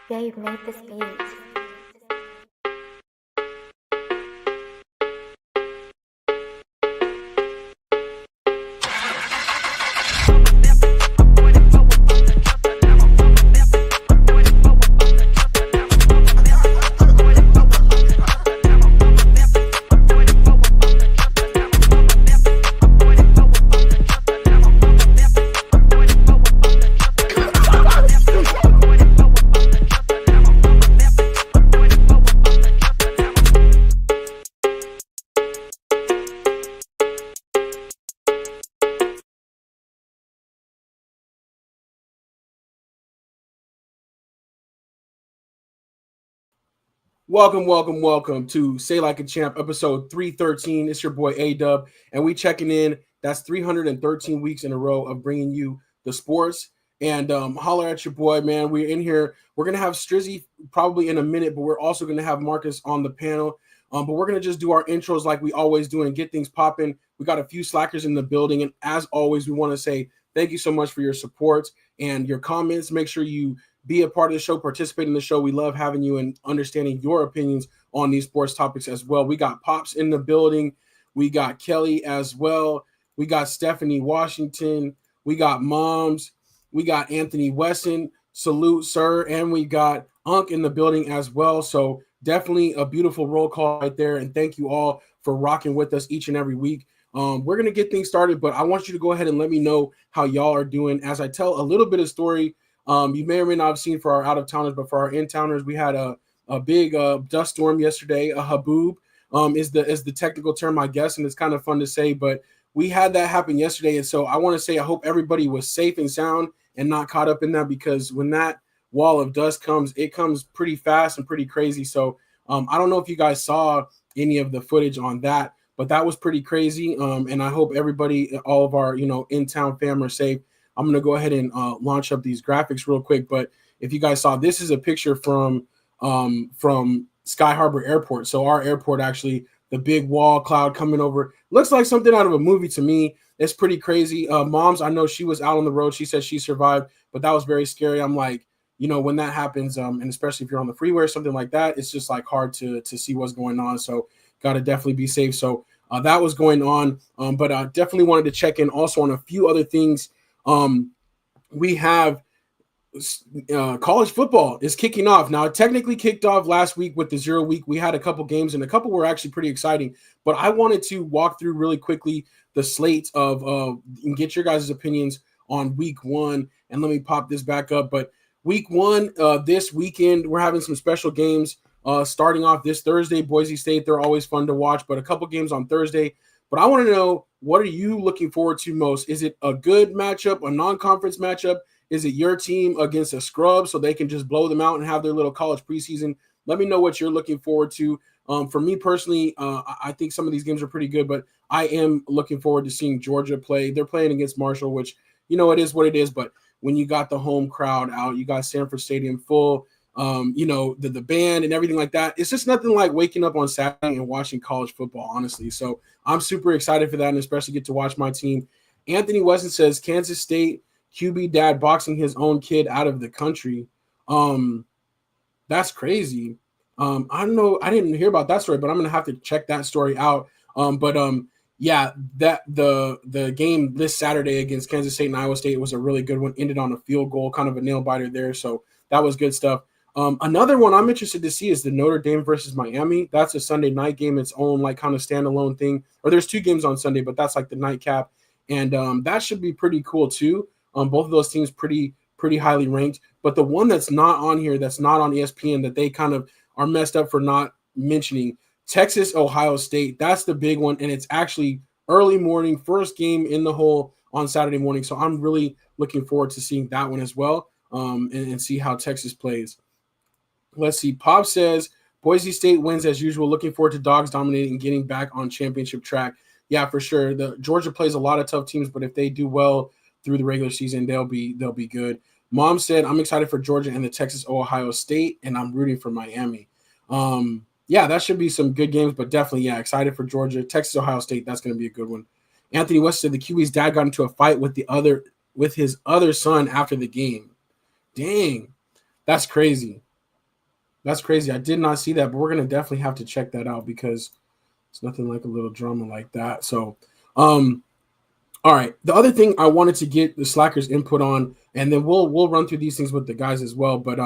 Dave made this beat. Welcome to Say Like a Champ, episode 313. It's your boy A-Dub, and we checking in. That's 313 weeks in a row of bringing you the sports. And holler at your boy, man. We're in here. We're going to have Strizzy probably in a minute, but we're also going to have Marcus on the panel. But we're going to just do our intros like we always do and get things popping. We got a few slackers in the building. And as always, we want to say thank you so much for your support and your comments. Make sure you be a part of the show, participate in the show. We love having you and understanding your opinions on these sports topics as well. We got Pops in the building. We got Kelly as well. We got Stephanie Washington. We got Moms. We got Anthony Wesson. Salute, sir. And we got Unk in the building as well. So definitely a beautiful roll call right there. And thank you all for rocking with us each and every week. We're going to get things started, but I want you to go ahead and let me know how y'all are doing as I tell a little bit of story. You may or may not have seen for our out-of-towners, but for our in-towners, we had a big dust storm yesterday. A haboob is the technical term, I guess, and it's kind of fun to say, but we had that happen yesterday. And so I want to say I hope everybody was safe and sound and not caught up in that, because when that wall of dust comes, it comes pretty fast and pretty crazy. So I don't know if you guys saw any of the footage on that, but that was pretty crazy. And I hope everybody, all of our, in-town fam are safe. I'm going to go ahead and launch up these graphics real quick. But if you guys saw, this is a picture from Sky Harbor Airport. So our airport, actually, the big wall cloud coming over. Looks like something out of a movie to me. It's pretty crazy. Moms, I know she was out on the road. She said she survived, but that was very scary. I'm like, when that happens, and especially if you're on the freeway or something like that, it's just like hard to see what's going on. So got to definitely be safe. So that was going on. But I definitely wanted to check in also on a few other things. We have college football is kicking off now. It technically kicked off last week with the 0 week. We had a couple games and a couple were actually pretty exciting, but I wanted to walk through really quickly the slate of and get your guys' opinions on week one. And let me pop this back up. But week one, this weekend, we're having some special games starting off this Thursday. Boise State, they're always fun to watch, but a couple games on Thursday. But I want to know, what are you looking forward to most? Is it a good matchup, a non-conference matchup? Is it your team against a scrub so they can just blow them out and have their little college preseason? Let me know what you're looking forward to. For me personally, I think some of these games are pretty good, but I am looking forward to seeing Georgia play. They're playing against Marshall, which, it is what it is. But when you got the home crowd out, you got Sanford Stadium full, the band and everything like that. It's just nothing like waking up on Saturday and watching college football, honestly. So I'm super excited for that, and especially get to watch my team. Anthony Weston says Kansas State QB dad boxing his own kid out of the country. That's crazy. I don't know. I didn't hear about that story, but I'm gonna have to check that story out. Yeah, that the game this Saturday against Kansas State and Iowa State was a really good one. Ended on a field goal, kind of a nail biter there. So that was good stuff. Another one I'm interested to see is the Notre Dame versus Miami. That's a Sunday night game, its own like kind of standalone thing. Or there's two games on Sunday, but that's like the nightcap, and that should be pretty cool too. Both of those teams pretty highly ranked. But the one that's not on here, that's not on ESPN, that they kind of are messed up for not mentioning, Texas, Ohio State. That's the big one, and it's actually early morning, first game in the hole on Saturday morning. So I'm really looking forward to seeing that one as well, and see how Texas plays. Let's see. Pop says Boise State wins as usual. Looking forward to Dogs dominating and getting back on championship track. Yeah, for sure. The Georgia plays a lot of tough teams, but if they do well through the regular season, they'll be good. Mom said I'm excited for Georgia and the Texas Ohio State, and I'm rooting for Miami. Yeah, that should be some good games, but definitely, excited for Georgia. Texas Ohio State, that's going to be a good one. Anthony West said the QB's dad got into a fight with his other son after the game. Dang, that's crazy. That's crazy. I did not see that, but we're gonna definitely have to check that out because it's nothing like a little drama like that. So, all right. The other thing I wanted to get the Slackers input on, and then we'll run through these things with the guys as well. But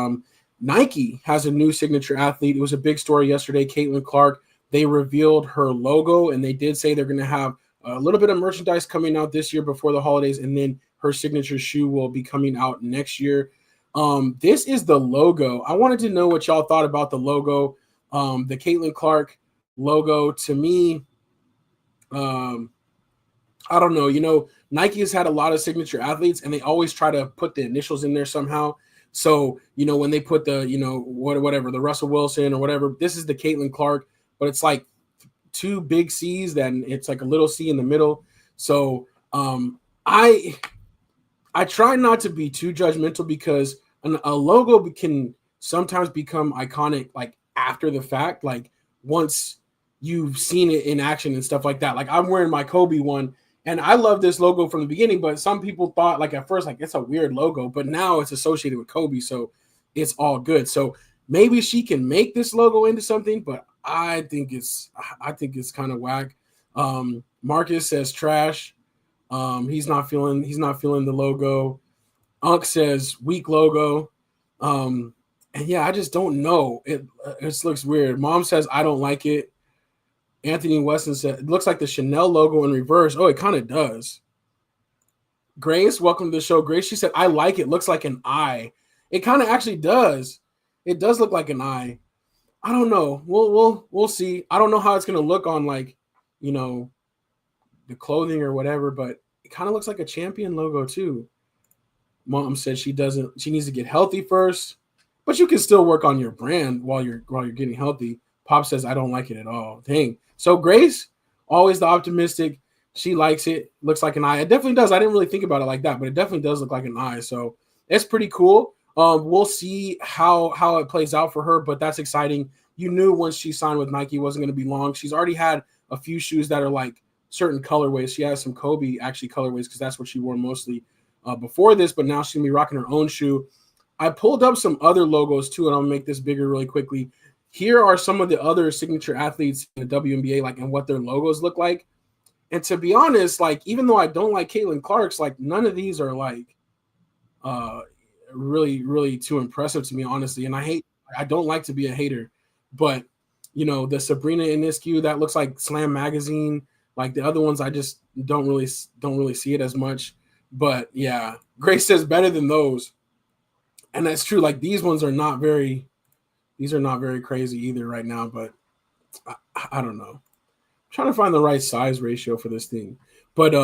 Nike has a new signature athlete. It was a big story yesterday. Caitlyn Clark. They revealed her logo, and they did say they're going to have a little bit of merchandise coming out this year before the holidays, and then her signature shoe will be coming out next year. This is the logo. I wanted to know what y'all thought about the logo. The Caitlyn Clark logo to me. I don't know. Nike has had a lot of signature athletes, and they always try to put the initials in there somehow. So, when they put the, whatever, the Russell Wilson or whatever, this is the Caitlyn Clark, but it's like two big C's, then it's like a little C in the middle. So, I try not to be too judgmental because a logo can sometimes become iconic, like after the fact, like once you've seen it in action and stuff like that. Like I'm wearing my Kobe one. And I love this logo from the beginning, but some people thought like at first, like it's a weird logo, but now it's associated with Kobe. So it's all good. So maybe she can make this logo into something, but I think it's kind of whack. Marcus says trash. He's not feeling the logo. Unk says weak logo. And yeah, I just don't know. It just looks weird. Mom says I don't like it. Anthony Weston said, it looks like the Chanel logo in reverse. Oh, it kind of does. Grace, welcome to the show. Grace, she said, I like it. Looks like an eye. It kind of actually does. It does look like an eye. I don't know. We'll see. I don't know how it's going to look on like, the clothing or whatever, but it kind of looks like a champion logo too. Mom said she needs to get healthy first, but you can still work on your brand while you're getting healthy. Pop says, I don't like it at all. Dang. So Grace, always the optimistic. She likes it. Looks like an eye. It definitely does. I didn't really think about it like that, but it definitely does look like an eye. So it's pretty cool. We'll see how it plays out for her, but that's exciting. You knew once she signed with Nike it wasn't going to be long. She's already had a few shoes that are like certain colorways. She has some Kobe actually colorways because that's what she wore mostly before this, but now she's going to be rocking her own shoe. I pulled up some other logos too, and I'll make this bigger really quickly. Here are some of the other signature athletes in the WNBA, like, and what their logos look like. And to be honest, like, even though I don't like Caitlyn Clark's, like, none of these are like really, really too impressive to me, honestly. And I don't like to be a hater, but the Sabrina Ionescu, that looks like Slam Magazine. Like the other ones, I just don't really see it as much. But yeah, Grace says better than those, and that's true. Like these ones are not very. These are not very crazy either right now, but I don't know. I'm trying to find the right size ratio for this thing. But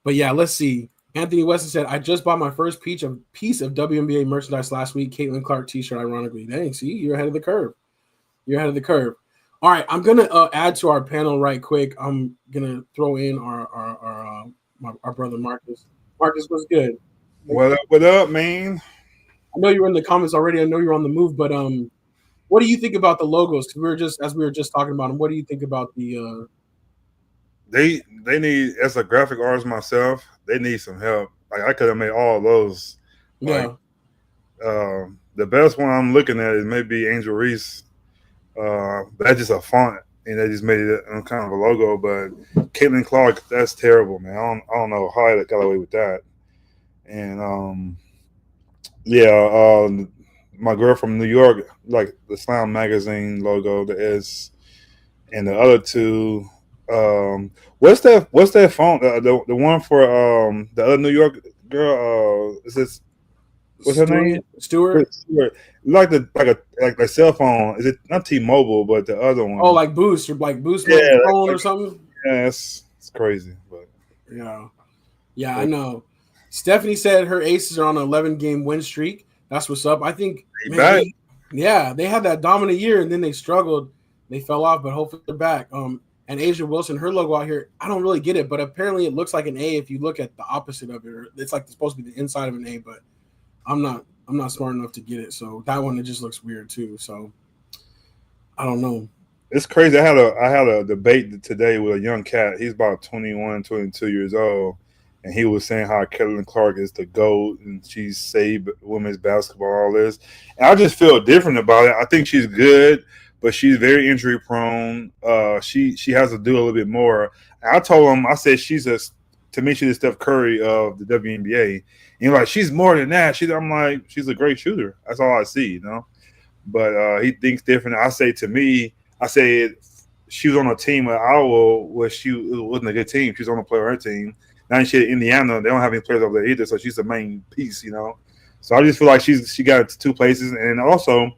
yeah, let's see. Anthony Weston said, I just bought my first piece of WNBA merchandise last week. Caitlyn Clark t-shirt, ironically. Dang, see, you're ahead of the curve. All right, I'm gonna add to our panel right quick. I'm gonna throw in our brother Marcus. Marcus, what's good? What up, man? I know you were in the comments already. I know you're on the move, but what do you think about the logos? We were just talking about them. What do you think about the? They need, as a graphic artist myself, they need some help. Like I could have made all of those. Like the best one I'm looking at is maybe Angel Reese. That's just a font, and they just made it kind of a logo. But Caitlyn Clark, that's terrible, man. I don't know how I got away with that. And yeah, my girl from New York, like the Slam Magazine logo, the S, and the other two. What's that font? The one for the other New York girl. Is this what's her name? Stewart. Like the cell phone. Is it not T-Mobile, but the other one? Oh, like Boost or like Boost phone or something. Yeah, it's crazy, but yeah, I know. Stephanie said her Aces are on an 11-game win streak. That's what's up. I think, they had that dominant year, and then they struggled. They fell off, but hopefully they're back. And Asia Wilson, her logo out here, I don't really get it, but apparently it looks like an A if you look at the opposite of it. It's like it's supposed to be the inside of an A, but I'm not smart enough to get it. So that one, it just looks weird too. So I don't know. It's crazy. I had a debate today with a young cat. He's about 21, 22 years old. and he was saying how Caitlyn Clark is the GOAT and she's saved women's basketball, all this. And I just feel different about it. I think she's good, but she's very injury prone. She has to do a little bit more. And I told him, I said to me she's the Steph Curry of the WNBA. And you're like, she's more than that. I'm like, she's a great shooter. That's all I see, But he thinks different. I said she was on a team at Iowa where it wasn't a good team. She was on a player on her team. Now she's at Indiana. They don't have any players over there either, so she's the main piece, So I just feel like she got into two places, and also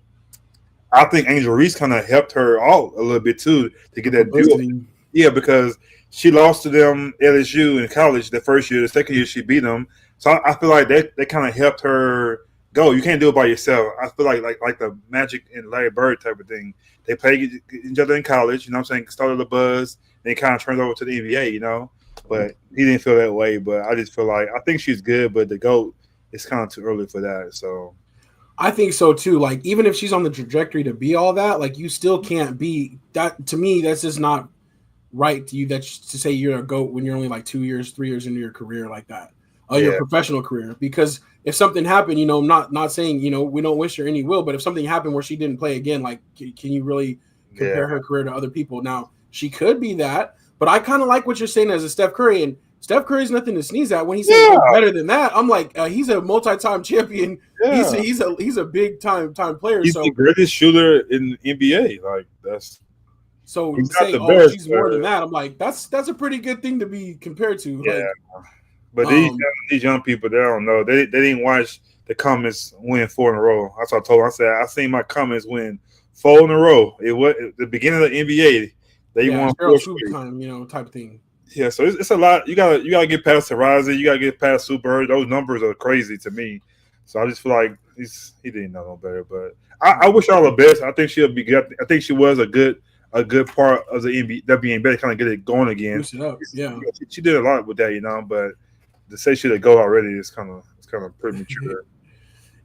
I think Angel Reese kind of helped her out a little bit too to get that deal. Yeah, because she lost to them LSU in college the first year. The second year she beat them. So I feel like they kind of helped her go. You can't do it by yourself. I feel like the Magic and Larry Bird type of thing. They played each other in college, started the buzz, then kind of turned over to the NBA, But he didn't feel that way. But I just feel like I think she's good, but the GOAT is kind of too early for that. So I think so too. Like, even if she's on the trajectory to be all that, like, you still can't be that. To me, that's just not right to you to say you're a GOAT when you're only like 2 years, 3 years into your career like that, your professional career. Because if something happened, I'm not saying, we don't wish her any will, but if something happened where she didn't play again, like, can you really compare her career to other people? Now, she could be that, but I kind of like what you're saying as a Steph Curry, and Steph Curry's nothing to sneeze at. When he says better than that, I'm like, he's a multi-time champion. Yeah. He's a big time player. He's the greatest shooter in the NBA. Like, that's so say, she's more than that. I'm like, that's a pretty good thing to be compared to. Yeah. Like, but these young people, they don't know. They didn't watch the Comets win 4 in a row. That's what I told them. I said, I seen my Comets win 4 in a row. It was at the beginning of the NBA. They won 4 time, type of thing. Yeah, so it's a lot. You gotta get past Tarazi. You gotta get past Super. Those numbers are crazy to me. So I just feel like he didn't know no better. But I wish all the best. I think she'll be good. I think she was a good part of the WNBA to kind of get it going again. Boost it up. Yeah, she did a lot with that, But to say she did go already is kind of premature.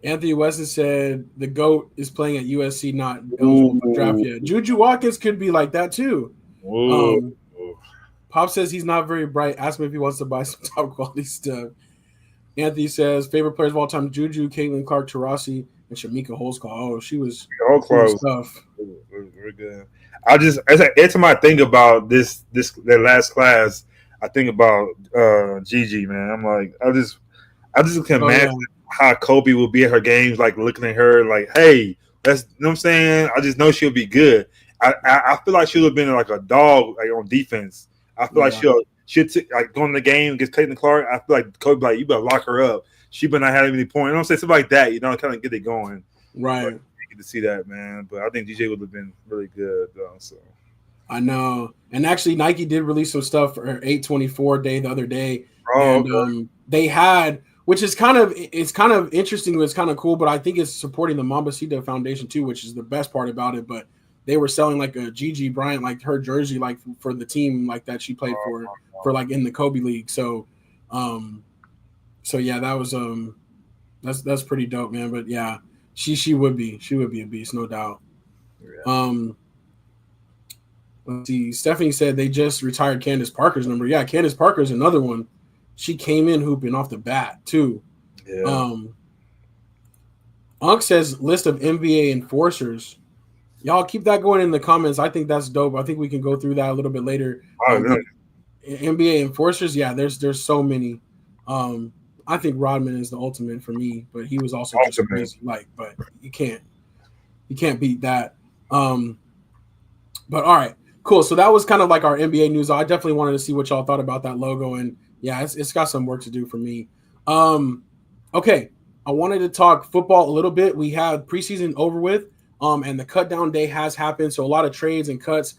Anthony Weston said the GOAT is playing at USC, not eligible for draft yet. Juju Watkins could be like that too. Pop says he's not very bright. Ask him if he wants to buy some top quality stuff. Anthony says favorite players of all time: Juju, Caitlyn Clark, Taurasi, and Shamika Holdsclaw. Oh, she was all close. Very good. Every time I think about that last class, I think about Gigi, man. I'm like, I just can imagine how Kobe will be at her games, like looking at her, like, hey, that's, you know what I'm saying? I just know she'll be good. I feel like she'll have been like a dog, like on defense. I feel like she'll like going to the game against Caitlyn Clark. I feel like Kobe like, you better lock her up. She better not have any points. You know what I'm saying? Something like that, kind of get it going. Right. But you get to see that, man. But I think DJ would have been really good, though. So I know. And actually, Nike did release some stuff for 8/24 day the other day. They had, which is kind of interesting. It's kind of cool, but I think it's supporting the Mambacita Foundation too, which is the best part about it. But they were selling like a Gigi Bryant, like her jersey, like for the team, like that she played for like in the Kobe League. So, yeah, that was that's pretty dope, man. But yeah, she would be a beast, no doubt. Yeah. Let's see. Stephanie said they just retired Candace Parker's number. Yeah, Candace Parker's another one. She came in hooping off the bat too. Yeah. Unc says list of NBA enforcers. Y'all keep that going in the comments. I think that's dope. I think we can go through that a little bit later. NBA enforcers, yeah, there's so many. I think Rodman is the ultimate for me, but he was also just crazy. But you can't beat that. But all right, cool. So that was kind of like our NBA news. I definitely wanted to see what y'all thought about that logo, and yeah, it's got some work to do for me. Okay, I wanted to talk football a little bit. We have preseason over with. And the cut down day has happened. So a lot of trades and cuts.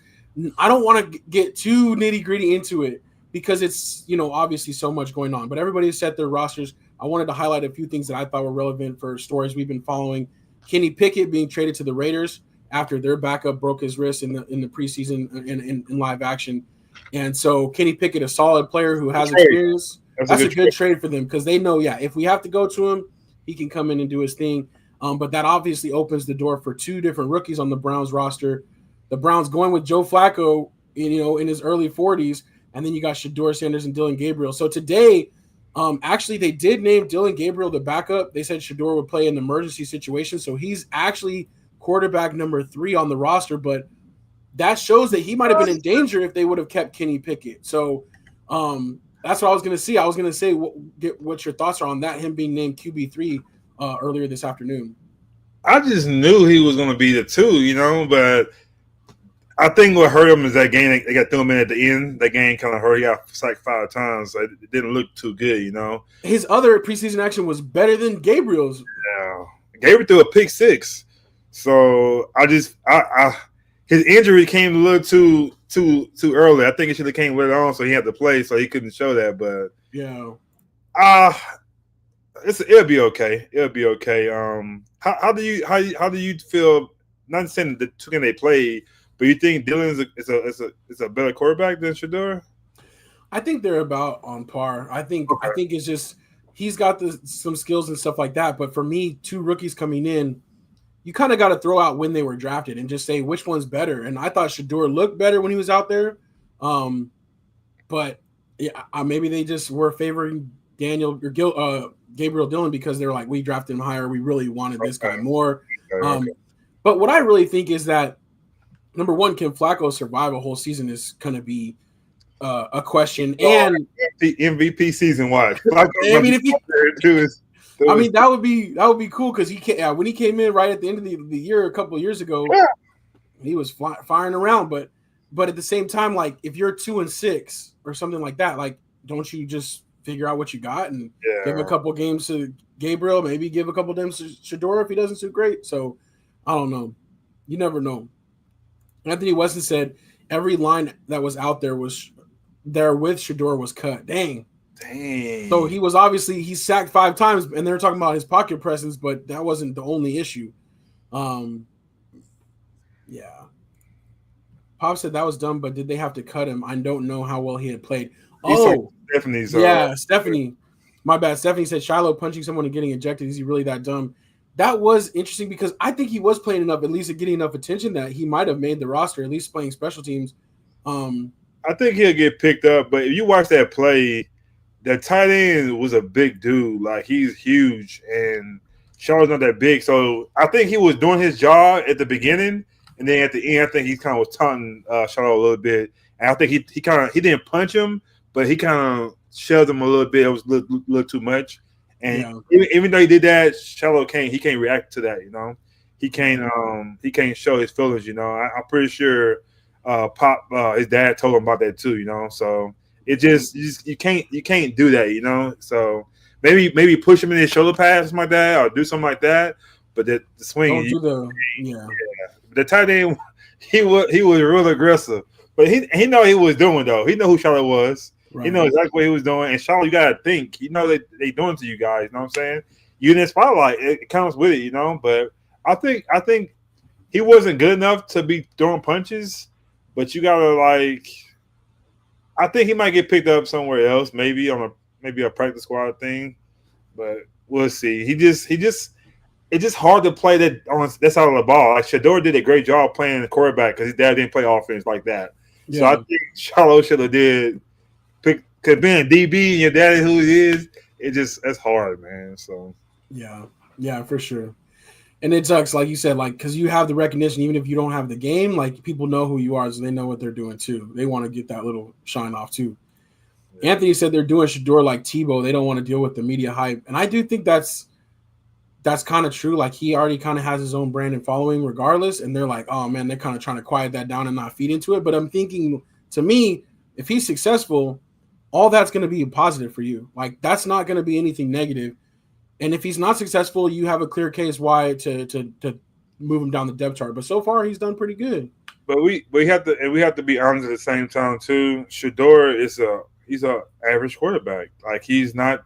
I don't want to get too nitty gritty into it because it's, obviously so much going on, but everybody has set their rosters. I wanted to highlight a few things that I thought were relevant for stories we've been following. Kenny Pickett being traded to the Raiders after their backup broke his wrist in the preseason in live action. And so Kenny Pickett, a solid player who has experience. That's a good trade for them because they know, if we have to go to him, he can come in and do his thing. But that obviously opens the door for 2 different rookies on the Browns roster. The Browns going with Joe Flacco, in his early 40s, and then you got Shedeur Sanders and Dylan Gabriel. So today, Actually, they did name Dylan Gabriel the backup. They said Shedeur would play in an emergency situation, so he's actually quarterback number 3 on the roster. But that shows that he might have been in danger if they would have kept Kenny Pickett. So that's what I was going to see. I was going to say what your thoughts are on that, him being named QB3 earlier this afternoon. I just knew he was going to be the 2, but I think what hurt him is that game they got thrown him in at the end. That game kind of hurt. He got sacked 5 times. So it didn't look too good, His other preseason action was better than Gabriel's. Yeah, Gabriel threw a pick 6. So his injury came a little too early. I think it should have came later on, so he had to play, so he couldn't show that. But yeah, it'll be okay. It'll be okay. How do you feel? Not saying the 2 games they played, but you think Dylan is a better quarterback than Shedeur? I think they're about on par. I think it's just he's got some skills and stuff like that. But for me, 2 rookies coming in, you kind of got to throw out when they were drafted and just say which one's better. And I thought Shedeur looked better when he was out there. But yeah, maybe they just were favoring Gabriel Dillon because they're like, we drafted him higher. We really wanted this guy more. But what I really think is that, number one, can Flacco survive a whole season is going to be a question. And the MVP season, watch. I mean, that would be cool because when he came in right at the end of the year a couple of years ago, he was firing around. But at the same time, like if you're 2-6 or something like that, like don't you just figure out what you got and give a couple games to Gabriel, maybe give a couple games to Shedeur if he doesn't do great. So I don't know. You never know. Anthony Weston said every line that was out there was there with Shedeur was cut. Dang. So he sacked 5 times, and they were talking about his pocket presence, but that wasn't the only issue. Yeah. Pop said that was dumb, but did they have to cut him? I don't know how well he had played. Stephanie. My bad. Stephanie said Shiloh punching someone and getting ejected. Is he really that dumb? That was interesting because I think he was playing enough, at least getting enough attention that he might have made the roster, at least playing special teams. I think he'll get picked up, but if you watch that play, the tight end was a big dude. Like, he's huge, and Shallow's not that big. So I think he was doing his job at the beginning, and then at the end, I think he kind of was taunting Shallow a little bit. And I think he didn't punch him, but he kind of shoved him a little bit. It was a little too much. And even though he did that, Shallow can't react to that, He can't show his feelings, I'm pretty sure Pop his dad told him about that too, So it just you can't do that, So maybe push him in his shoulder pads, my dad, or do something like that. But the swing, the tight end, he was real aggressive. But he know what he was doing though. He know who Charlotte was. Right. He knows exactly what he was doing. And Charlotte, you gotta think. They doing to you guys. You know what I'm saying? You in the spotlight, it comes with it. But I think he wasn't good enough to be throwing punches. But you gotta I think he might get picked up somewhere else, maybe on a practice squad thing. But we'll see. It's just hard to play that on that side of the ball. Like Shedeur did a great job playing the quarterback because his dad didn't play offense like that. Yeah. So I think Charlotte should have did pick because being DB and your daddy who he is, that's hard, man. So yeah, for sure. And it sucks, like you said, because you have the recognition, even if you don't have the game, people know who you are, so they know what they're doing too. They want to get that little shine off too. Yeah. Anthony said they're doing Shedeur like Tebow. They don't want to deal with the media hype, and I do think that's kind of true. Like, he already kind of has his own brand and following regardless, and they're like, oh man, they're kind of trying to quiet that down and not feed into it. But I'm thinking, to me, if he's successful, all that's going to be positive for you. Like, that's not going to be anything negative. And if he's not successful, you have a clear case why to move him down the depth chart. But so far, he's done pretty good. But we have to be honest at the same time too. Shedeur he's a average quarterback. Like, he's not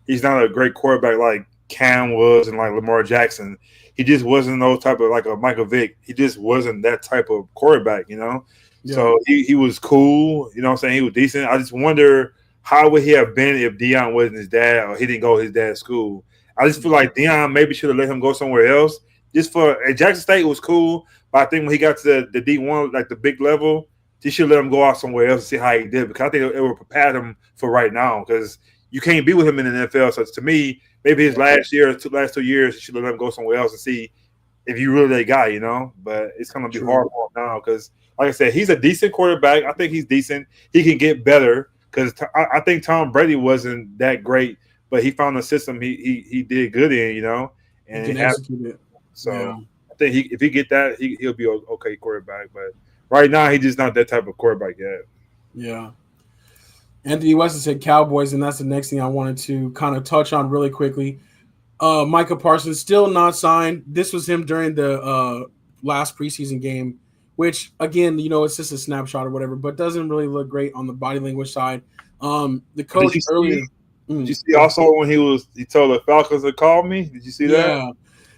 a great quarterback like Cam was and like Lamar Jackson. He just wasn't those type of like a Michael Vick. He just wasn't that type of quarterback, Yeah. So he was cool, you know what I'm saying? He was decent. I just wonder how would he have been if Deion wasn't his dad or he didn't go to his dad's school. I just feel like Deion maybe should have let him go somewhere else. Just at Jackson State was cool, but I think when he got to the D1, like the big level, he should let him go out somewhere else and see how he did, because I think it would prepare him for right now, because you can't be with him in the NFL. So to me, maybe his last 2 years, you should let him go somewhere else and see if you really that guy, But it's going to be hard for him now because, like I said, he's a decent quarterback. I think he's decent. He can get better because I think Tom Brady wasn't that great, but he found a system he did good in, and he can execute it. So I think if he get that, he'll be an okay quarterback. But right now, he's just not that type of quarterback yet. Yeah. Anthony Weston said Cowboys, and that's the next thing I wanted to kind of touch on really quickly. Micah Parsons still not signed. This was him during the last preseason game, which again, it's just a snapshot or whatever, but doesn't really look great on the body language side. The coach earlier. Did you see also when he told the Falcons to call me? Did you see that?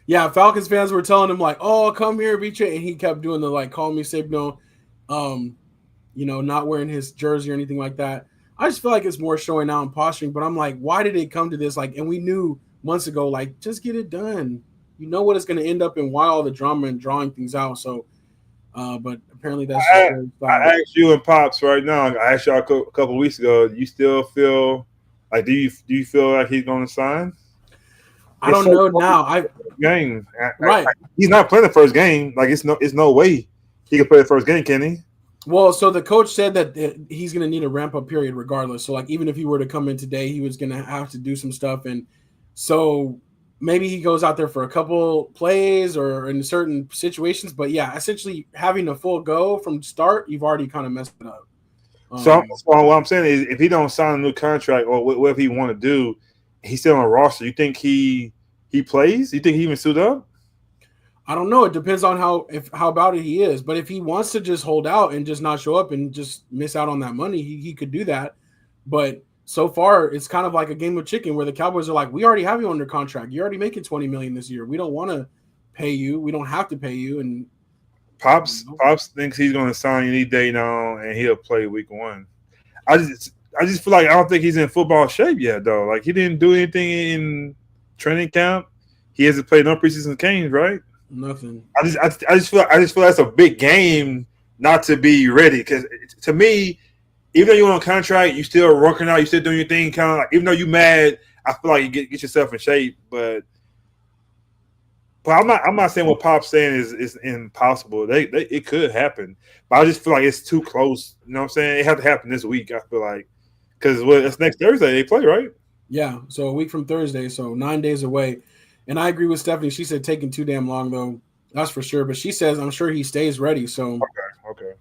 Yeah. Falcons fans were telling him like, "Oh, come here, beat you," and he kept doing the like call me signal. Not wearing his jersey or anything like that. I just feel like it's more showing out and posturing, but I'm like, why did it come to this? Like, and we knew months ago, like, just get it done. You know what it's going to end up in, why all the drama and drawing things out. So, but apparently that's I asked you and Pops right now. I asked y'all a couple of weeks ago. Do you still feel like, do you feel like he's going to sign? I don't know now. He's not playing the first game. Like, it's no way he can play the first game, can he? Well, so the coach said that he's going to need a ramp-up period regardless. So, like, even if he were to come in today, he was going to have to do some stuff. And so maybe he goes out there for a couple plays or in certain situations. But, yeah, essentially having a full go from start, you've already kind of messed it up. So what I'm saying is if he don't sign a new contract or whatever he want to do, he's still on a roster. You think he plays? You think he even suit up? I don't know. It depends on how about it he is. But if he wants to just hold out and just not show up and just miss out on that money, he could do that. But so far, it's kind of like a game of chicken where the Cowboys are like, we already have you under contract. You're already making $20 million this year. We don't want to pay you. We don't have to pay you. And Pops thinks he's going to sign any day now, and he'll play week 1. I just feel like I don't think he's in football shape yet, though. Like, he didn't do anything in training camp. He hasn't played no preseason games, right? Nothing. I just feel that's a big game not to be ready. Because to me, even though you're on contract, you still working out, you still doing your thing. Kind of like, even though you're mad, I feel like you get yourself in shape. But I'm not saying what Pop's saying is impossible. It could happen, but I just feel like it's too close. You know what I'm saying? It had to happen this week. I feel like because it's next Thursday they play, right? Yeah, so a week from Thursday, so 9 days away. And I agree with Stephanie. She said taking too damn long, though. That's for sure. But she says, I'm sure he stays ready. So okay.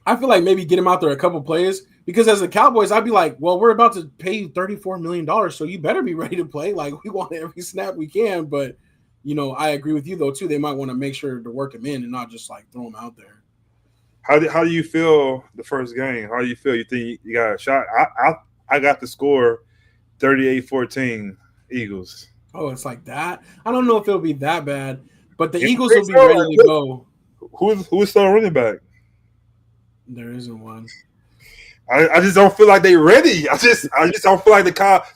I feel like maybe get him out there a couple plays. Because as the Cowboys, I'd be like, well, we're about to pay you $34 million, so you better be ready to play. Like, we want every snap we can. But, I agree with you, though, too. They might want to make sure to work him in and not just, like, throw him out there. How do you feel the first game? How do you feel? You think you got a shot? I got the score 38-14 Eagles. Oh, it's like that? I don't know if it'll be that bad, but the Eagles will be ready to go. Who's still running back? There isn't one. I just don't feel like they're ready. I just don't feel like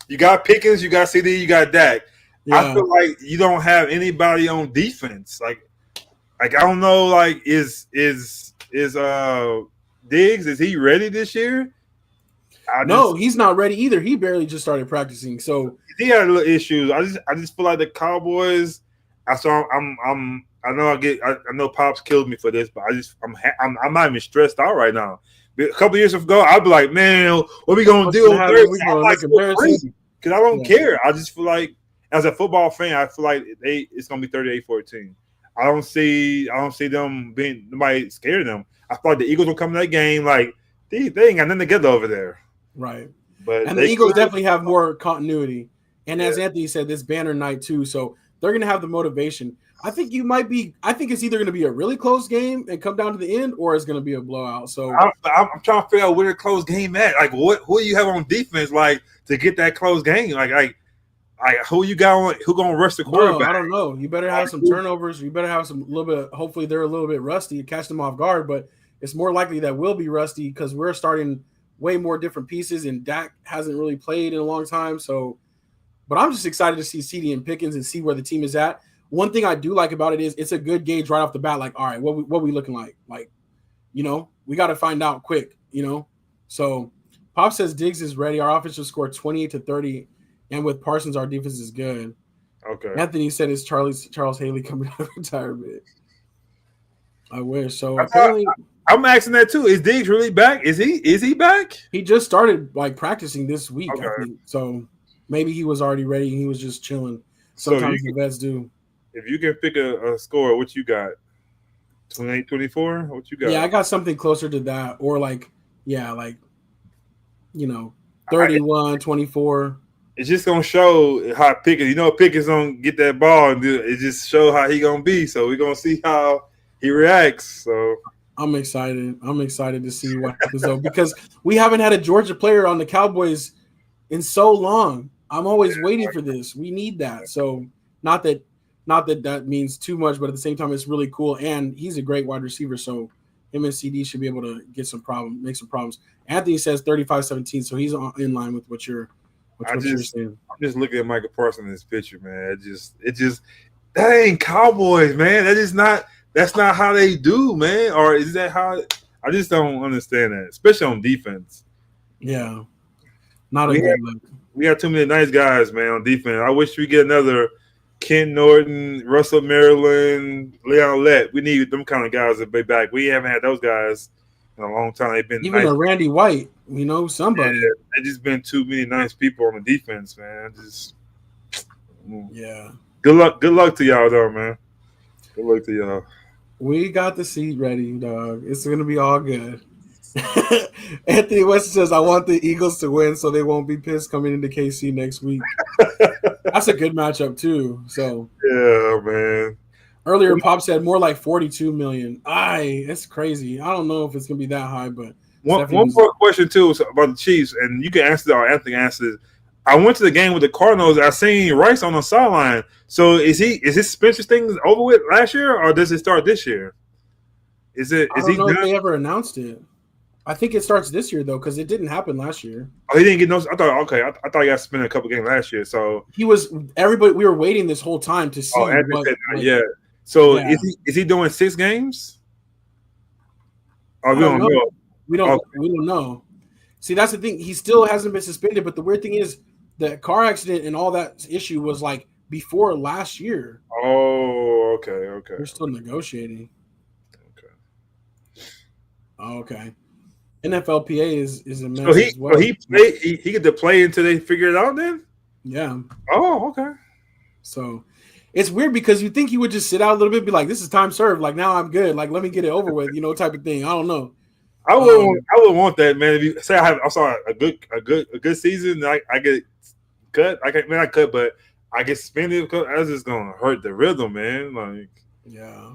you got Pickens, you got CD, you got Dak. Yeah. I feel like you don't have anybody on defense. Like I don't know. Like is Diggs, is he ready this year? No, he's not ready either. He barely just started practicing, so he had little issues. I just feel like the Cowboys. I know Pops killed me for this, but I'm not even stressed out right now. A couple years ago, I'd be like, man, what we gonna do on Thursday? I'm like, crazy because I don't care. I just feel like as a football fan, I feel like it's gonna be 38-14. I don't see them being nobody scared of them. I feel like the Eagles will come to that game like they ain't got nothing to get over there. Right. And the Eagles definitely have more continuity. And as Anthony said, this banner night too. So they're going to have the motivation. I think it's either going to be a really close game and come down to the end, or it's going to be a blowout. So I'm trying to figure out where the close game at. Like who do you have on defense like to get that close game? Like who you got on, who going to rush the quarterback? No, I don't know. You better have some turnovers. You better have some little bit. Hopefully they're a little bit rusty to catch them off guard, but it's more likely that we'll be rusty because we're starting way more different pieces, and Dak hasn't really played in a long time. So, but I'm just excited to see CD and Pickens and see where the team is at. One thing I do like about it is it's a good gauge right off the bat. Like, all right, what we looking like? Like, we got to find out quick, So Pop says Diggs is ready. Our offense will score 28 to 30, and with Parsons, our defense is good. Okay. Anthony said it's Charles Haley coming out of retirement. I wish. So apparently, I'm asking that too. Is Diggs really back? Is he back? He just started like practicing this week, Okay. I think. So maybe he was already ready and he was just chilling. Sometimes the vets do. If you can pick a score, what you got? 28, 24? What you got? Yeah, I got something closer to that. Or like, 31, 24. It's just gonna show how Pickens. Pickens don't get that ball, and it just show how he gonna be. So we're gonna see how he reacts. So I'm excited. I'm excited to see what happens though, because we haven't had a Georgia player on the Cowboys in so long. I'm always waiting for this. We need that. So not that means too much, but at the same time, it's really cool. And he's a great wide receiver. So him and CD should be able to make some problems. Anthony says 35-17, so he's in line with what you're saying. I'm just looking at Michael Parsons in this picture, man. It just that ain't Cowboys, man. That's not how they do, man. Or is that how? I just don't understand that, especially on defense. Yeah, not a good look. We got too many nice guys, man, on defense. I wish we get another Ken Norton, Russell Maryland, Leon Lett. We need them kind of guys to be back. We haven't had those guys in a long time. They've been even nice. a Randy White, somebody. Yeah, there's just been too many nice people on the defense, man. Yeah. Good luck to y'all, though, man. Good luck to y'all. We got the seat ready, dog. It's gonna be all good. Anthony West says, "I want the Eagles to win, so they won't be pissed coming into KC next week." That's a good matchup too. So yeah, man. Earlier, Pop said more like 42 million. It's crazy. I don't know if it's gonna be that high, but one more question too about the Chiefs, and you can answer that or Anthony answers. I went to the game with the Cardinals. I seen Rice on the sideline. So is his suspension thing over with last year, or does it start this year? I don't know if they ever announced it. I think it starts this year though, because it didn't happen last year. Oh, he didn't get no. I thought he got suspended a couple games last year. So he was. Everybody, we were waiting this whole time to see. Yeah. So is he doing 6 games? Oh, we don't know. We don't know. See, that's the thing. He still hasn't been suspended. But the weird thing is, the car accident and all that issue was like before last year. Oh, okay. We're still negotiating. Okay. NFLPA is a mess as well. So he get to play until they figure it out then? Yeah. Oh, okay. So it's weird because you think he would just sit out a little bit, be like, "This is time served. Like now I'm good. Like let me get it over with," type of thing. I don't know. I would want that, man. If you say I saw a good season, I get cut. Not cut, but I get suspended because that's just gonna hurt the rhythm, man. Like, yeah.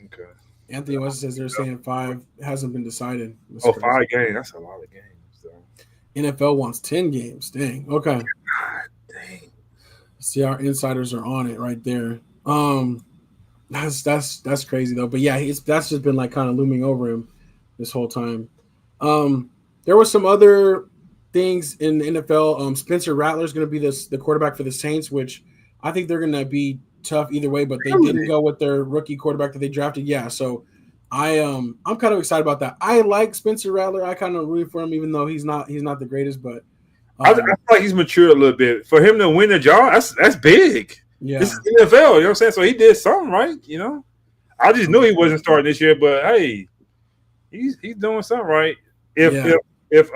Okay. Anthony West says they're saying 5. It hasn't been decided. 5 games. That's a lot of games. So. NFL wants 10 games. Dang. Okay. God dang. See, our insiders are on it right there. That's crazy though. But yeah, that's just been like kind of looming over him this whole time. There was some other things in the NFL. Spencer Rattler is going to be the quarterback for the Saints, which I think they're going to be tough either way, but they didn't go with their rookie quarterback that they drafted. Yeah, so I'm kind of excited about that. I like Spencer Rattler. I kind of root for him, even though he's not the greatest. But I feel like he's matured a little bit. For him to win the job, that's big. Yeah, this is NFL. You know what I'm saying? So he did something right. I just knew he wasn't starting this year, but hey, he's doing something right. If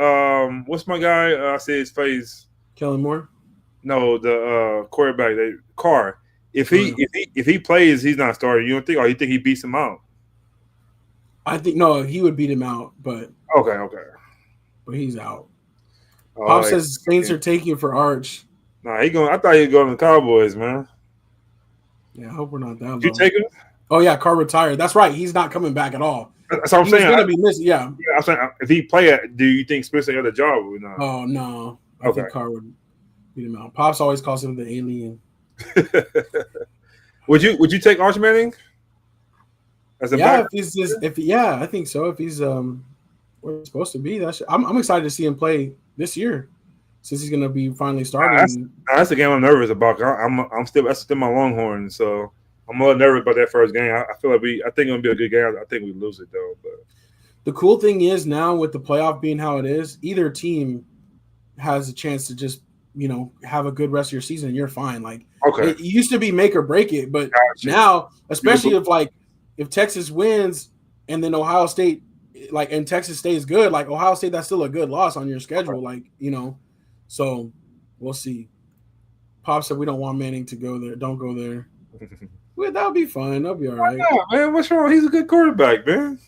what's my guy? I said his face. Kellen Moore. No, the quarterback, Carr. If he plays, he's not starting. You don't think, or you think he beats him out? I think no, he would beat him out, but okay. But he's out. Pop says Saints are taking for Arch. Nah, he going. I thought he'd go to the Cowboys, man. Yeah, I hope we're not that low. You take him? Oh yeah, Carr retired. That's right. He's not coming back at all. That's what I'm saying. He's gonna be missing. Yeah. I'm saying if he play it, do you think Spencer got a job or not? Oh no, I think Carr would beat him out. Pops always calls him the alien. Would you take Arch Manning as a back? I think so. If he's where he's supposed to be, I'm excited to see him play this year since he's gonna be finally starting. That's the game I'm nervous about. I'm still my Longhorn, so I'm a little nervous about that first game. I feel like I think it's gonna be a good game. I think we lose it though, but The cool thing is now with the playoff being how it is, either team has a chance to just have a good rest of your season and you're fine. Like Okay. it used to be make or break it, but now, especially if Texas wins and then Ohio State and Texas stays good, like Ohio State, that's still a good loss on your schedule. Like, so we'll see. Pop said we don't want Manning to go there. Don't go there. Well, that'll be fine. That'll be all right. Yeah, man, what's wrong? He's a good quarterback, man.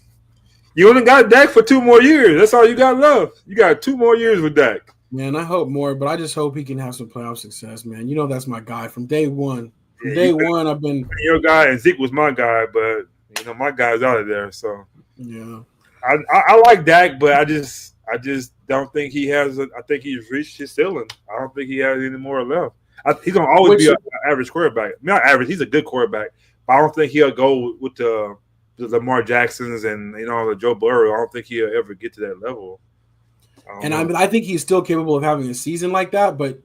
You only got Dak for 2 more years. That's all you got left. You got 2 more years with Dak. Man, I hope more, but I just hope he can have some playoff success, man. That's my guy from day one. From day one, I've been your guy, and Zeke was my guy, but my guy's out of there. So yeah, I like Dak, but I just don't think he has. I think he's reached his ceiling. I don't think he has any more left. He's gonna always be an average quarterback. Not average. He's a good quarterback, but I don't think he'll go with the Lamar Jacksons and the Joe Burrow. I don't think he'll ever get to that level. I think he's still capable of having a season like that, but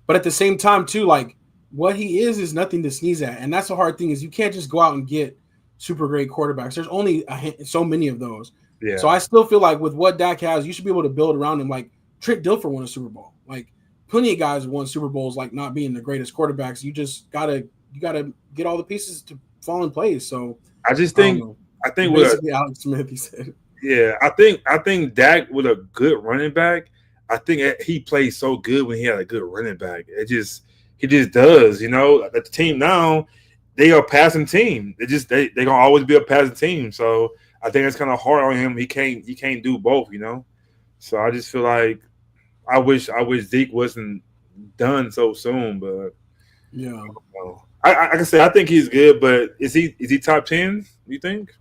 but at the same time too, like what he is nothing to sneeze at, and that's the hard thing is you can't just go out and get super great quarterbacks. There's only so many of those. Yeah. So I still feel like with what Dak has, you should be able to build around him. Like Trent Dilfer won a Super Bowl. Like plenty of guys won Super Bowls, like not being the greatest quarterbacks. You just gotta get all the pieces to fall in place. So I think basically Alex Smith, he said. Yeah, I think Dak with a good running back. I think he plays so good when he had a good running back. He just does. The team now, they are a passing team. They gonna always be a passing team. So I think it's kind of hard on him. He can't do both. So I just feel like I wish Zeke wasn't done so soon. But yeah, I can say I think he's good. But is he top 10? You think?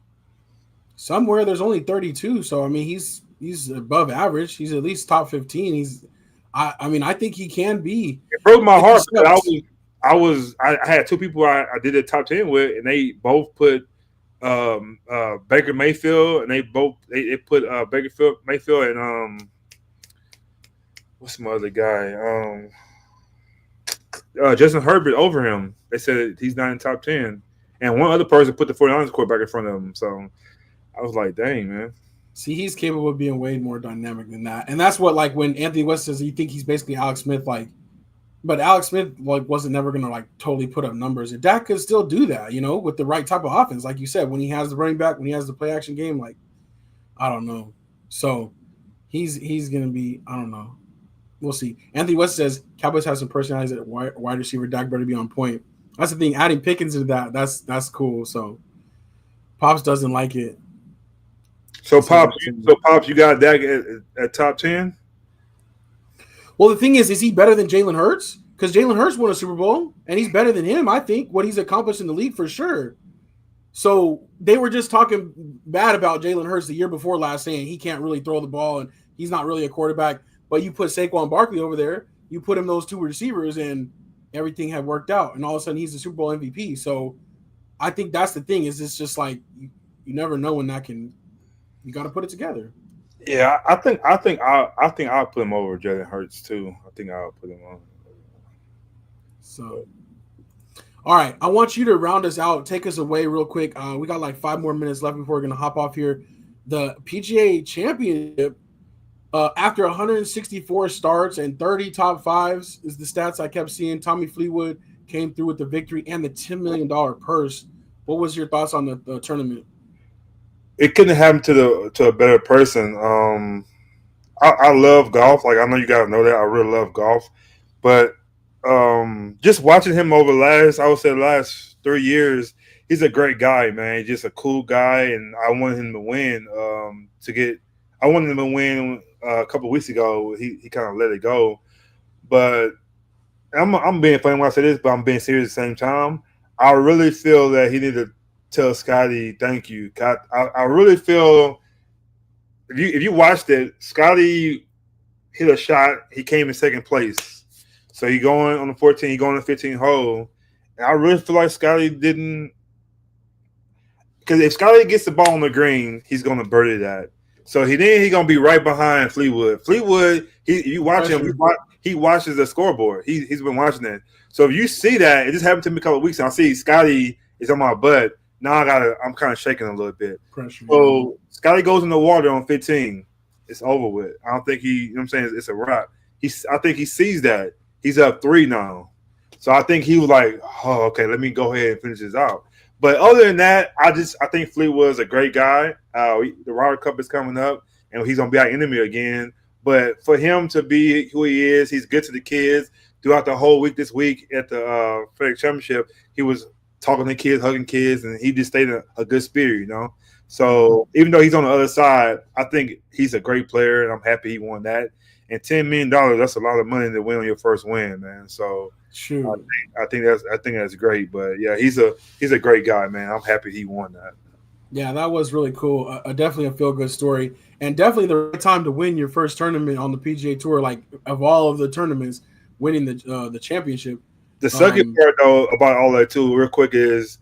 Somewhere there's only 32, so I mean he's above average. He's at least top 15. I think he can be. It broke my heart because I had 2 people I did the top 10 with, and they both put Baker Mayfield, and they put Baker Mayfield and what's my other guy? Justin Herbert over him. They said he's not in top 10, and one other person put the 49ers quarterback in front of him. So I was like, dang, man. See, he's capable of being way more dynamic than that. And that's what, like, when Anthony West says you think he's basically Alex Smith, like, but Alex Smith, like, wasn't never going to, like, totally put up numbers. And Dak could still do that, with the right type of offense. Like you said, when he has the running back, when he has the play action game, like, I don't know. So he's going to be, I don't know. We'll see. Anthony West says Cowboys have some personalities at wide receiver. Dak better be on point. That's the thing. Adding Pickens into that's cool. So Pops doesn't like it. So Pops, you got Dak at top 10? Well, the thing is he better than Jalen Hurts? Because Jalen Hurts won a Super Bowl, and he's better than him, I think, what he's accomplished in the league for sure. So they were just talking bad about Jalen Hurts the year before last, saying he can't really throw the ball and he's not really a quarterback. But you put Saquon Barkley over there, you put him those 2 receivers, and everything had worked out. And all of a sudden, he's the Super Bowl MVP. So I think that's the thing. Is it's just like you never know when that can. You got to put it together. Yeah, I think I'll put him over Jalen Hurts too. I think I'll put him on. So, all right, I want you to round us out. Take us away real quick. We got like 5 more minutes left before we're gonna hop off here. The PGA Championship. After 164 starts and 30 top 5s is the stats I kept seeing. Tommy Fleetwood came through with the victory and the $10 million purse. What was your thoughts on the tournament? It couldn't happen to a better person. I love golf. Like, I know you guys know that. I really love golf. But just watching him over the last 3 years, he's a great guy, man. He's just a cool guy, and I wanted him to win. I wanted him to win a couple of weeks ago. He kind of let it go. But I'm being funny when I say this, but I'm being serious at the same time. I really feel that he needed to tell Scotty thank you. I really feel if you watched it, Scotty hit a shot. He came in second place. So he going on the 14, he going on the 15 hole. And I really feel like Scotty didn't – because if Scotty gets the ball on the green, he's going to birdie that. So he's going to be right behind Fleetwood. Fleetwood, you watch him, he watches the scoreboard. He's been watching it. So if you see that, it just happened to me a couple of weeks ago. I see Scotty is on my butt. Now I'm kind of shaking a little bit. Pressure. So Scotty goes in the water on 15. It's over with. I don't think you know what I'm saying, it's a wrap. I think he sees that. He's up 3 now. So I think he was like, oh, okay, let me go ahead and finish this out. But other than that, I think Fleetwood's a great guy. The Ryder Cup is coming up, and he's gonna be our enemy again. But for him to be who he is, he's good to the kids. Throughout the whole week this week at the FedEx Championship, he was talking to kids, hugging kids, and he just stayed in a good spirit, you know. So even though he's on the other side, I think he's a great player, and I'm happy he won that. And $10 million, that's a lot of money to win on your first win, man. So sure. I think that's great. But yeah, he's a great guy, man. I'm happy he won that. Yeah, that was really cool. Definitely a feel good story, and definitely the right time to win your first tournament on the PGA Tour. Like of all of the tournaments, winning the championship. The second part though about all that too, real quick, is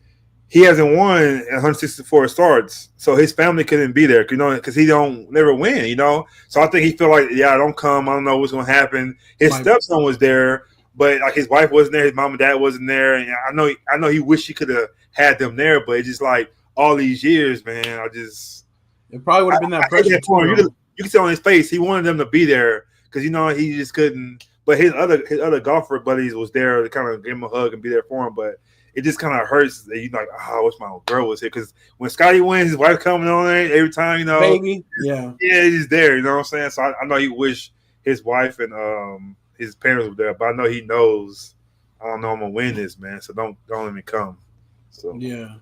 he hasn't won 164 starts, so his family couldn't be there, you know, because he don't never win, you know. So I think he feel like, yeah, I don't come, I don't know what's gonna happen. His stepson was there, but like his wife wasn't there, his mom and dad wasn't there, and I know he wished he could have had them there, but it's just like all these years, man. It probably would have been that pressure. You can see on his face he wanted them to be there because you know he just couldn't. But his other golfer buddies was there to kind of give him a hug and be there for him, but it just kind of hurts that you're like, I wish my girl was here. Because when Scotty wins, his wife coming on there every time, you know. Baby. Yeah, he's there, you know what I'm saying? So I know he wish his wife and his parents were there, but I know he knows, I don't know I'm going to win this, man. So don't let me come. So yeah.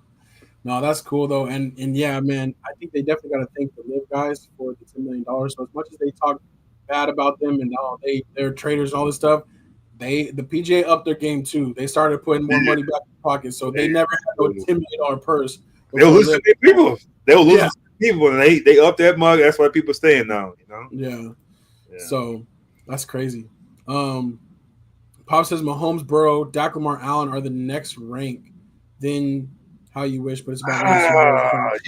No, that's cool, though. And yeah, man, I think they definitely got to thank the Live guys for the $10 million. So as much as they talk bad about them and they're traders and all this stuff, the PGA upped their game too. They started putting more money back in their pockets, so they never had no $10 million purse. They'll lose to people. They'll lose to people, and they up that mug. That's why people staying now. You know. Yeah. So that's crazy. Pop says Mahomes, Burrow, Dak, Lamar, Allen are the next rank. Then how you wish, but it's about.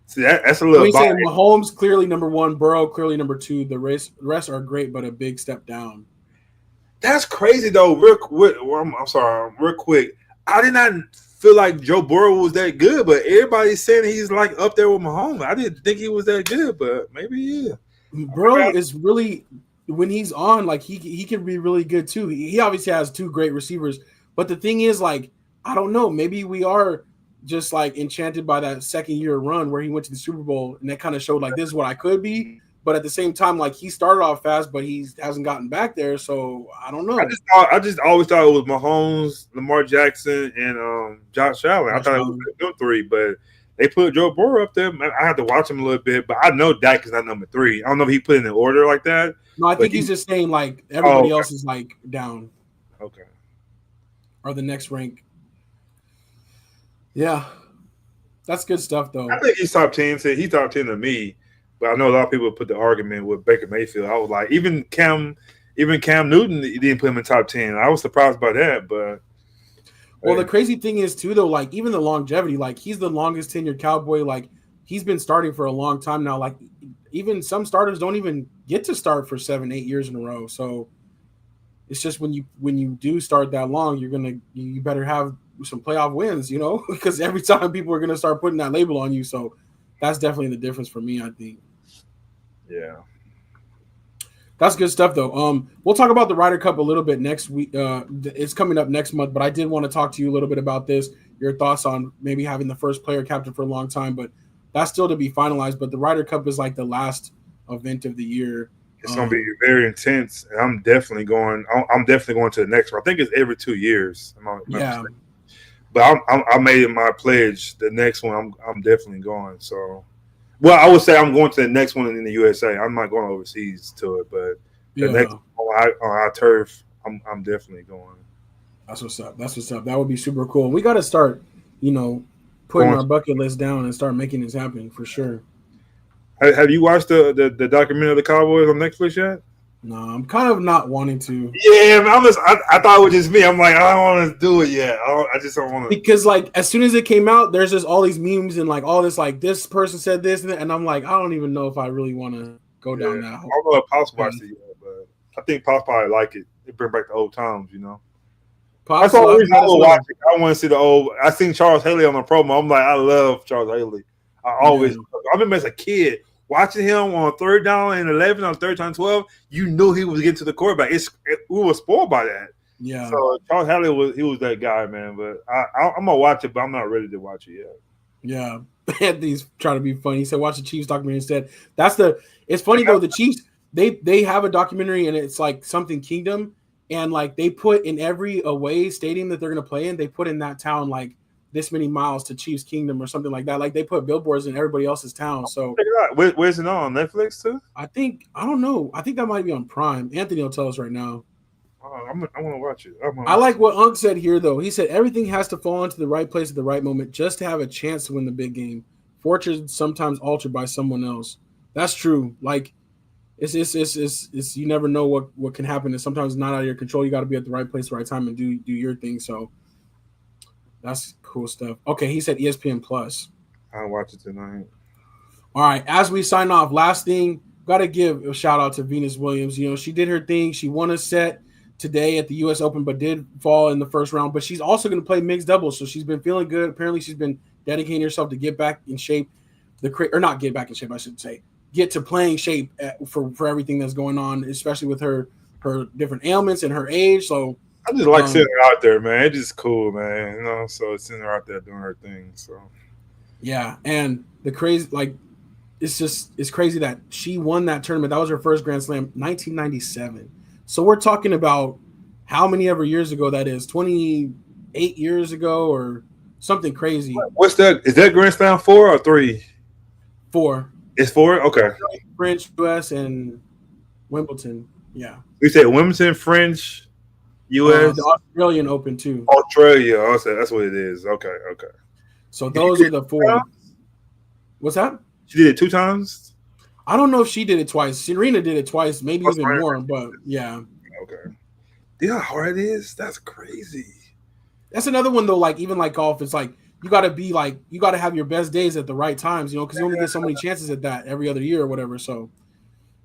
See, that's a little. So saying Mahomes clearly number 1, Burrow clearly number 2. The rest are great, but a big step down. That's crazy though. I'm sorry, real quick. I did not feel like Joe Burrow was that good, but everybody's saying he's like up there with Mahomes. I didn't think he was that good, but maybe he is. Burrow is really, when he's on, like he can be really good too. He obviously has 2 great receivers, but the thing is, like, I don't know. Maybe we are just like enchanted by that second year run where he went to the Super Bowl and that kind of showed like this is what I could be. But at the same time, like he started off fast, but he hasn't gotten back there. So I don't know. I just always thought it was Mahomes, Lamar Jackson, and Josh Allen. I thought it was them 3, but they put Joe Burrow up there. I have to watch him a little bit, but I know Dak is not number 3. I don't know if he put it in an order like that. No, I think he's just saying like everybody else is like down. Okay. Or the next rank. Yeah. That's good stuff though. I think he's top 10. He's top 10 to me. But I know a lot of people put the argument with Baker Mayfield. I was like, even Cam Newton, he didn't put him in top 10. I was surprised by that, but well, the crazy thing is too, though, like even the longevity, like he's the longest tenured Cowboy. Like he's been starting for a long time now. Like even some starters don't even get to start for 7-8 years in a row. So it's just when you do start that long, you better have some playoff wins, you know, because every time people are gonna start putting that label on you. So that's definitely the difference for me, I think. Yeah. That's good stuff, though. We'll talk about the Ryder Cup a little bit next week. It's coming up next month, but I did want to talk to you a little bit about this, your thoughts on maybe having the first player captain for a long time, but that's still to be finalized. But the Ryder Cup is like the last event of the year. It's going to be very intense, and I'm definitely going to the next one. I think it's every 2 years. Yeah. But I made it my pledge. The next one, I'm definitely going. So, well, I would say I'm going to the next one in the USA. I'm not going overseas to it, but the next on our turf, I'm definitely going. That's what's up. That would be super cool. We got to start, putting our bucket list down and start making this happen for sure. Have you watched the documentary of the Cowboys on Netflix yet? No, I'm kind of not wanting to. Yeah, man, I thought it was just me. I'm like, I don't want to do it yet. I just don't want to. Because, like, as soon as it came out, there's just all these memes and, like, all this, like, this person said this, and I'm like, I don't even know if I really want to go down that hole. I don't know if Pops watched it yet, but I think Pops probably like it. It bring back the old times, That's all the reason I will watch it. I want to see the old. I seen Charles Haley on the promo. I'm like, I love Charles Haley. I remember as a kid watching him on third down and 11, on third down 12. You knew he was getting to the quarterback. We were spoiled by that. Yeah. So Charles Haley was that guy, man. But I'm gonna watch it, but I'm not ready to watch it yet. Yeah. Anthony's trying to be funny. He said, "Watch the Chiefs documentary instead." It's funny though. The Chiefs they have a documentary and it's like something Kingdom, and like they put in every away stadium that they're gonna play in, they put in that town like this many miles to Chiefs Kingdom or something like that. Like they put billboards in everybody else's town. So where's it on Netflix too? I don't know. I think that might be on Prime. Anthony will tell us right now. I want to watch it. I like what Unc said here, though. He said everything has to fall into the right place at the right moment just to have a chance to win the big game. Fortune's sometimes altered by someone else. That's true. Like, it's you never know what can happen. And sometimes it's not out of your control. You got to be at the right place at the right time and do your thing. So that's cool stuff. Okay, he said ESPN Plus. I'll watch it tonight. All right, as we sign off, last thing, got to give a shout out to Venus Williams. You know, she did her thing. She won a set today at the U.S. Open, but did fall in the first round. But she's also going to play mixed doubles, so she's been feeling good. Apparently, she's been dedicating herself to get back in shape, not get back in shape, I should say, get to playing shape for everything that's going on, especially with her different ailments and her age. So I just like seeing her out there, man. It's just cool, man. You know, so seeing her out there doing her thing. So yeah, and the crazy, like, it's crazy that she won that tournament. That was her first Grand Slam, 1997. So we're talking about how many ever years ago that is, 28 years ago or something crazy. What's that? Is that Grand Slam 4 or 3? 4. It's 4? Okay. French, US, and Wimbledon. Yeah. You said Wimbledon, French, US? The Australian Open, too. Australia. Okay, that's what it is. Okay. So those are the 4. What's that? She did it 2 times? I don't know if she did it twice. Serena did it twice, maybe even more, but yeah. Okay. You know how hard it is? That's crazy. That's another one, though, like, even like golf, it's like, you got to have your best days at the right times, you know, because you only get so many chances at that every other year or whatever. So,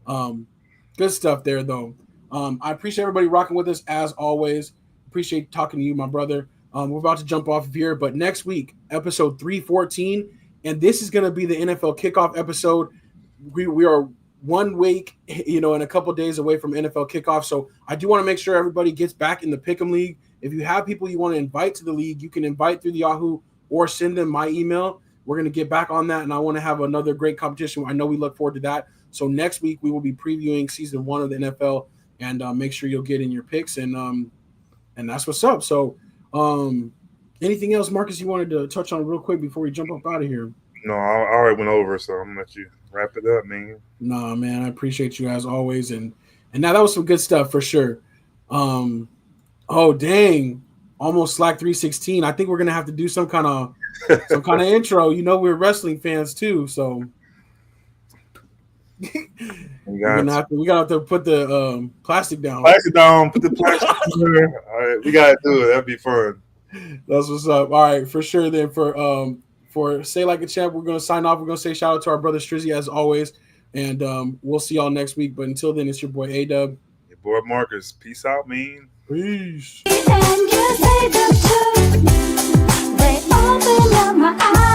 good stuff there, though. I appreciate everybody rocking with us, as always. Appreciate talking to you, my brother. We're about to jump off of here, but next week, episode 314, and this is going to be the NFL kickoff episode. We are 1 week, you know, and a couple days away from NFL kickoff. So I do want to make sure everybody gets back in the Pick'em League. If you have people you want to invite to the league, you can invite through the Yahoo or send them my email. We're going to get back on that, and I want to have another great competition. I know we look forward to that. So next week we will be previewing season 1 of the NFL, and make sure you'll get in your picks, and that's what's up. So anything else, Marcus, you wanted to touch on real quick before we jump up out of here? No, I already went over, so I'm going to let you wrap it up, man. Nah, man, I appreciate you as always. And now that was some good stuff for sure. Oh, dang. Almost Slack 316. I think we're going to have to do some kind of intro. You know, we're wrestling fans too, so we got to have to put the plastic down. Put the plastic down. All right, we got to do it. That'd be fun. That's what's up. All right, for sure then. For Say Like a Champ, we're going to sign off. We're going to say shout out to our brother Strizzy as always. And we'll see y'all next week. But until then, it's your boy A-Dub. Your boy Marcus. Peace out, man. Peace. And you say the truth. They open up my eyes.